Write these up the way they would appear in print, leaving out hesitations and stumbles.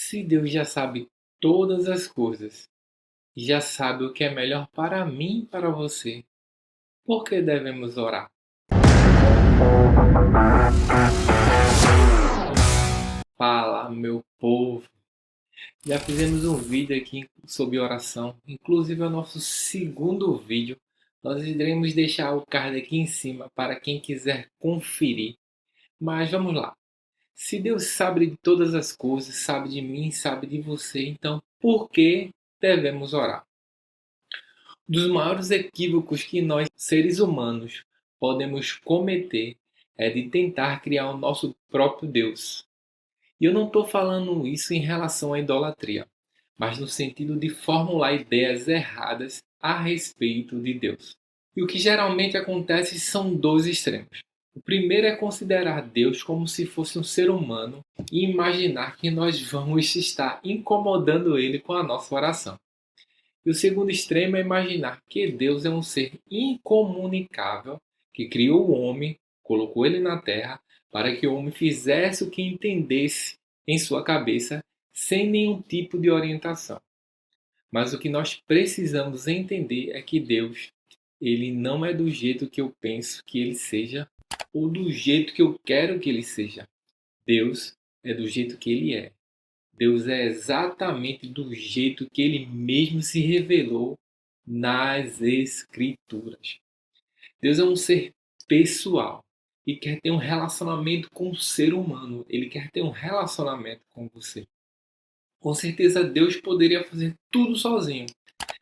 Se Deus já sabe todas as coisas e já sabe o que é melhor para mim e para você, por que devemos orar? Fala, meu povo! Já fizemos um vídeo aqui sobre oração, inclusive é o nosso segundo vídeo. Nós iremos deixar o card aqui em cima para quem quiser conferir. Mas vamos lá. Se Deus sabe de todas as coisas, sabe de mim, sabe de você, então por que devemos orar? Um dos maiores equívocos que nós, seres humanos, podemos cometer é de tentar criar o nosso próprio Deus. E eu não estou falando isso em relação à idolatria, mas no sentido de formular ideias erradas a respeito de Deus. E o que geralmente acontece são dois extremos. O primeiro é considerar Deus como se fosse um ser humano e imaginar que nós vamos estar incomodando ele com a nossa oração. E o segundo extremo é imaginar que Deus é um ser incomunicável que criou o homem, colocou ele na terra para que o homem fizesse o que entendesse em sua cabeça sem nenhum tipo de orientação. Mas o que nós precisamos entender é que Deus, ele não é do jeito que eu penso que ele seja ou do jeito que eu quero que ele seja. Deus é do jeito que ele é. Deus é exatamente do jeito que ele mesmo se revelou nas Escrituras. Deus é um ser pessoal e quer ter um relacionamento com o ser humano. Ele quer ter um relacionamento com você. Com certeza Deus poderia fazer tudo sozinho,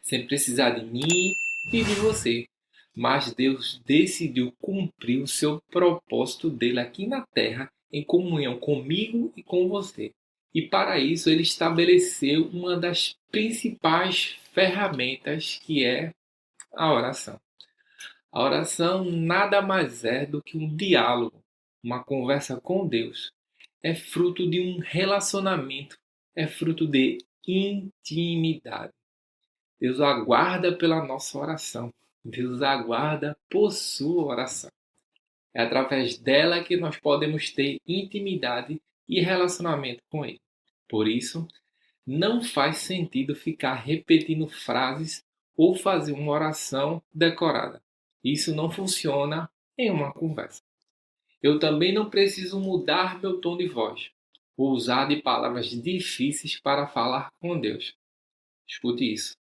sem precisar de mim e de você. Mas Deus decidiu cumprir o seu propósito dele aqui na terra em comunhão comigo e com você. E para isso ele estabeleceu uma das principais ferramentas que é a oração. A oração nada mais é do que um diálogo, uma conversa com Deus. É fruto de um relacionamento, é fruto de intimidade. Deus aguarda pela nossa oração. Deus aguarda por sua oração. É através dela que nós podemos ter intimidade e relacionamento com Ele. Por isso, não faz sentido ficar repetindo frases ou fazer uma oração decorada. Isso não funciona em uma conversa. Eu também não preciso mudar meu tom de voz, ou usar de palavras difíceis para falar com Deus. Escute isso.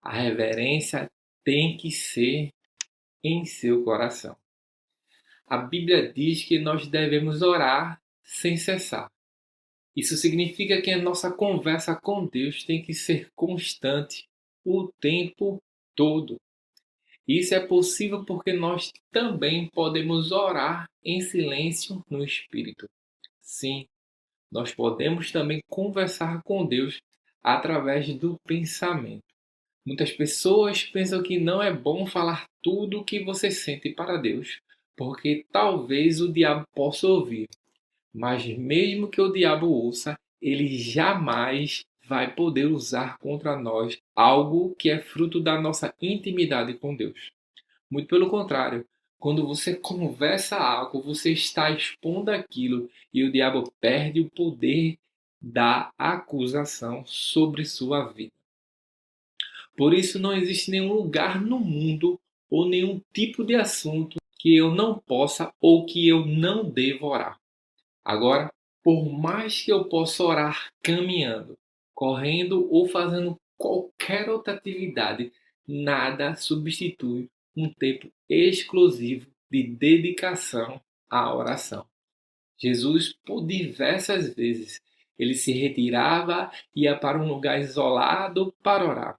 A reverência tem que ser em seu coração. A Bíblia diz que nós devemos orar sem cessar. Isso significa que a nossa conversa com Deus tem que ser constante o tempo todo. Isso é possível porque nós também podemos orar em silêncio no Espírito. Sim, nós podemos também conversar com Deus através do pensamento. Muitas pessoas pensam que não é bom falar tudo o que você sente para Deus, porque talvez o diabo possa ouvir. Mas mesmo que o diabo ouça, ele jamais vai poder usar contra nós algo que é fruto da nossa intimidade com Deus. Muito pelo contrário, quando você conversa algo, você está expondo aquilo e o diabo perde o poder da acusação sobre sua vida. Por isso, não existe nenhum lugar no mundo ou nenhum tipo de assunto que eu não possa ou que eu não devo orar. Agora, por mais que eu possa orar caminhando, correndo ou fazendo qualquer outra atividade, nada substitui um tempo exclusivo de dedicação à oração. Jesus, por diversas vezes, ele se retirava e ia para um lugar isolado para orar.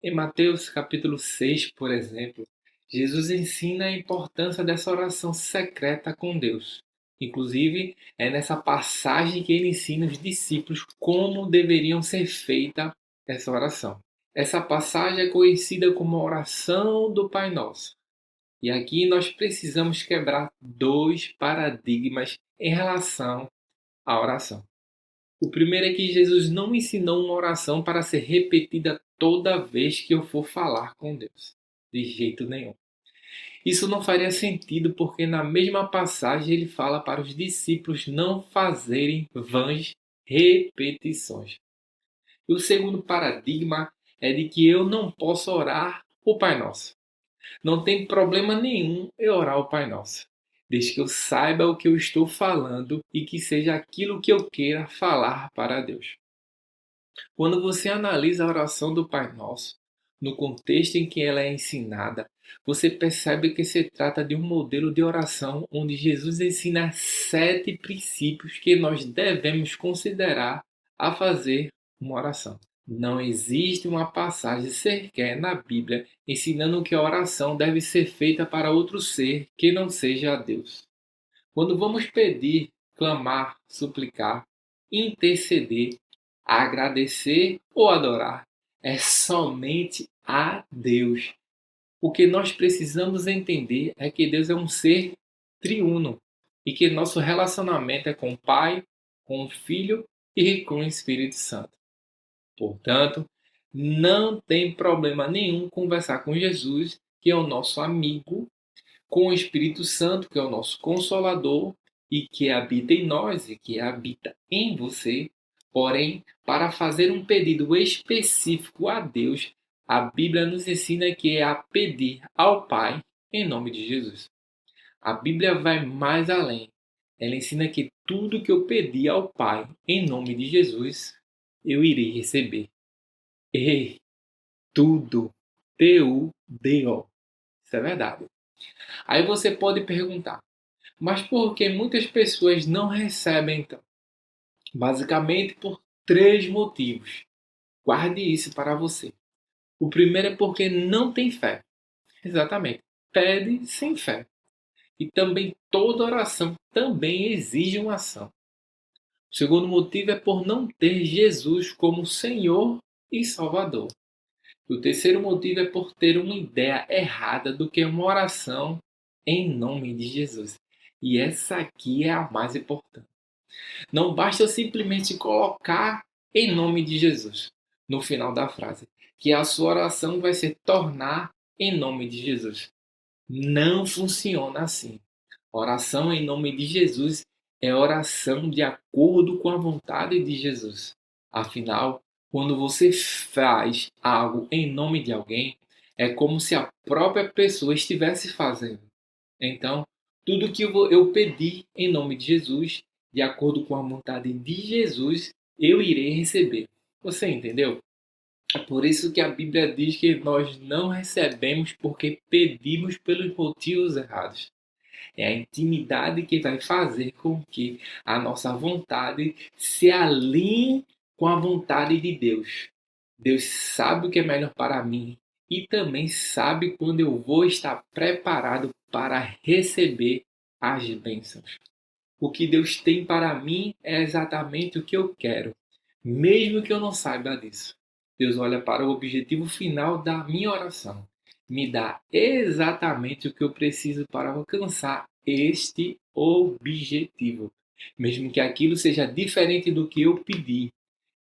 Em Mateus capítulo 6, por exemplo, Jesus ensina a importância dessa oração secreta com Deus. Inclusive, é nessa passagem que ele ensina os discípulos como deveriam ser feita essa oração. Essa passagem é conhecida como a oração do Pai Nosso. E aqui nós precisamos quebrar dois paradigmas em relação à oração. O primeiro é que Jesus não ensinou uma oração para ser repetida toda vez que eu for falar com Deus. De jeito nenhum. Isso não faria sentido porque na mesma passagem ele fala para os discípulos não fazerem vãs repetições. E o segundo paradigma é de que eu não posso orar o Pai Nosso. Não tem problema nenhum eu orar o Pai Nosso, desde que eu saiba o que eu estou falando e que seja aquilo que eu queira falar para Deus. Quando você analisa a oração do Pai Nosso, no contexto em que ela é ensinada, você percebe que se trata de um modelo de oração onde Jesus ensina 7 princípios que nós devemos considerar a fazer uma oração. Não existe uma passagem sequer na Bíblia ensinando que a oração deve ser feita para outro ser que não seja Deus. Quando vamos pedir, clamar, suplicar, interceder, agradecer ou adorar, é somente a Deus. O que nós precisamos entender é que Deus é um ser triuno e que nosso relacionamento é com o Pai, com o Filho e com o Espírito Santo. Portanto, não tem problema nenhum conversar com Jesus, que é o nosso amigo, com o Espírito Santo, que é o nosso consolador e que habita em nós e que habita em você. Porém, para fazer um pedido específico a Deus, a Bíblia nos ensina que é a pedir ao Pai em nome de Jesus. A Bíblia vai mais além. Ela ensina que tudo que eu pedir ao Pai em nome de Jesus, eu irei receber. Ei, tudo. T-U-D-O. Isso é verdade. Aí você pode perguntar, mas por que muitas pessoas não recebem então? Basicamente por 3 motivos. Guarde isso para você. O primeiro é porque não tem fé. Exatamente. Pede sem fé. E também toda oração também exige uma ação. O segundo motivo é por não ter Jesus como Senhor e Salvador. E o terceiro motivo é por ter uma ideia errada do que é uma oração em nome de Jesus. E essa aqui é a mais importante. Não basta eu simplesmente colocar em nome de Jesus no final da frase, que a sua oração vai se tornar em nome de Jesus. Não funciona assim. Oração em nome de Jesus é oração de acordo com a vontade de Jesus. Afinal, quando você faz algo em nome de alguém, é como se a própria pessoa estivesse fazendo. Então, tudo que eu pedi em nome de Jesus, de acordo com a vontade de Jesus, eu irei receber. Você entendeu? É por isso que a Bíblia diz que nós não recebemos porque pedimos pelos motivos errados. É a intimidade que vai fazer com que a nossa vontade se alinhe com a vontade de Deus. Deus sabe o que é melhor para mim e também sabe quando eu vou estar preparado para receber as bênçãos. O que Deus tem para mim é exatamente o que eu quero, mesmo que eu não saiba disso. Deus olha para o objetivo final da minha oração, me dá exatamente o que eu preciso para alcançar este objetivo, mesmo que aquilo seja diferente do que eu pedi.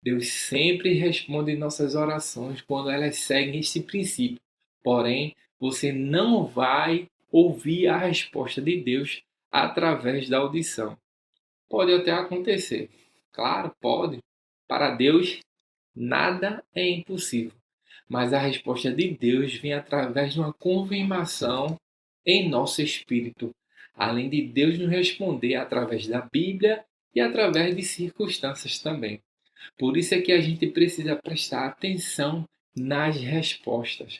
Deus sempre responde nossas orações quando elas seguem este princípio. Porém, você não vai ouvir a resposta de Deus através da audição. Pode até acontecer. Claro, pode. Para Deus, nada é impossível. Mas a resposta de Deus vem através de uma confirmação em nosso espírito, além de Deus nos responder através da Bíblia e através de circunstâncias também. Por isso é que a gente precisa prestar atenção nas respostas.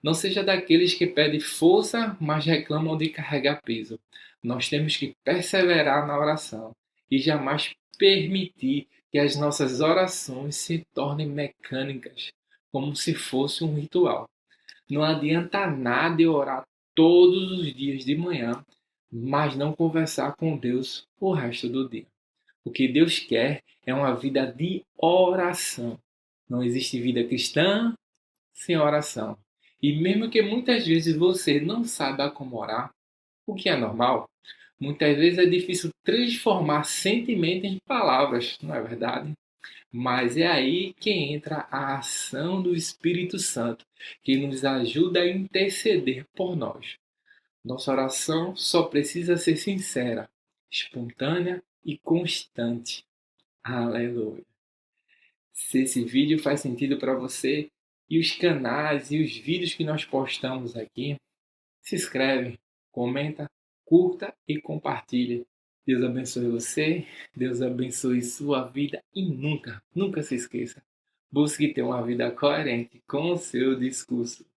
Não seja daqueles que pedem força, mas reclamam de carregar peso. Nós temos que perseverar na oração e jamais permitir que as nossas orações se tornem mecânicas, como se fosse um ritual. Não adianta nada eu orar todos os dias de manhã, mas não conversar com Deus o resto do dia. O que Deus quer é uma vida de oração. Não existe vida cristã sem oração. E mesmo que muitas vezes você não saiba como orar, o que é normal, muitas vezes é difícil transformar sentimentos em palavras, não é verdade? Mas é aí que entra a ação do Espírito Santo, que nos ajuda a interceder por nós. Nossa oração só precisa ser sincera, espontânea e constante. Aleluia. Se esse vídeo faz sentido para você e os canais e os vídeos que nós postamos aqui, se inscreve, comenta, curta e compartilha. Deus abençoe você, Deus abençoe sua vida e nunca, nunca se esqueça. Busque ter uma vida coerente com o seu discurso.